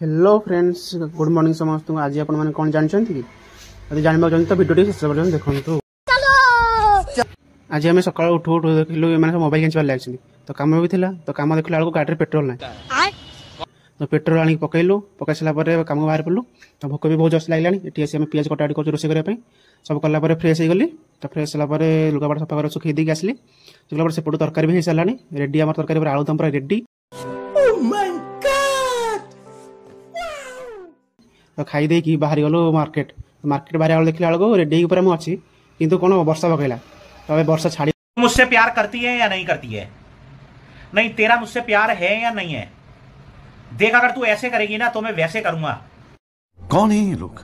Hello friends, good morning समस्त। आज आप कौन जानते कि जानवा चाहते तो भिडियो शेष पर्यटन देखो। आज आम सकाल उठू उठू देखिलु सब मोबाइल कैंच लगे तो कम भी था। तो कम देखला बेलू गाड़ी पेट्रोल ना तो पेट्रोल आनी पकईलु पकई सारापर कम बाहर पड़ू। तो भोक भी बहुत जस लगे ये पिज कटाकटी कर रोषे करने सब कलापर फ्रेश हो गली। तो फ्रेश होगापर लुगापट सफा कर सुखी देकी आसली सुखला से पटू तरकारी भी हो सारा रेडी आम तरकारी आलुदम पूरा रेडी। तो खाई कि बाहरी गलु मार्केट बाहर देखला बेलू रेडी पूरा मुझे अच्छी किंतु कौन वर्षा पकईला। तो वर्षा छाड़ी मुझसे प्यार करती है या नहीं करती है, नहीं तेरा मुझसे प्यार है या नहीं है, देख अगर तू ऐसे करेगी ना तो मैं वैसे करूंगा। कौन है ये लोग,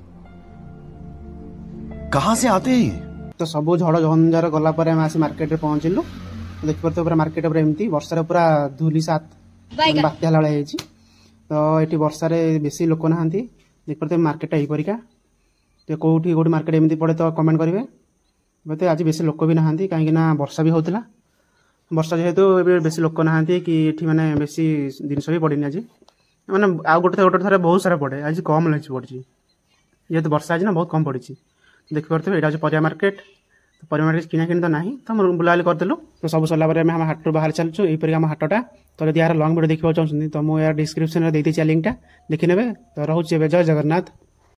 कहां से आते हैं? तो सब झड़ झंझार गला आसी मार्केट पहुंचलु। देखिए पूरा मार्केट एमती वर्षा पूरा धूली सात बात्या भाई। तो ये वर्षा बेसी लोक ना देखिए मार्केट यहीपरिका। तो कौटी कौटी मार्केट एमती पड़े तो कमेंट करेंगे। बोलते आज बेसी लोक भी नहांती कहीं वर्षा भी होता। वर्षा जेहेतु बेसी लोक ना कि माने बेसी जिनस भी पड़े आज माने आ गोटे गोटे थर बहुत सारा पड़े। आज कम लगी पड़ी जेहतु वर्षा आज ना बहुत कम पड़ी। देखिए यहाँ परिया मार्केट। तो परिया मार्केट किना कि तो ना तो बुलाबुली करदेलु। तो सब सरला आम हाट बाहर चलचु यहीपरिक आम हाटा। तो यदि यार लंग वीडियो देखा चाहते तो मुझे डिस्क्रिप्शन में देती लिंकटा देखने। तो रोचे जय जगन्नाथ।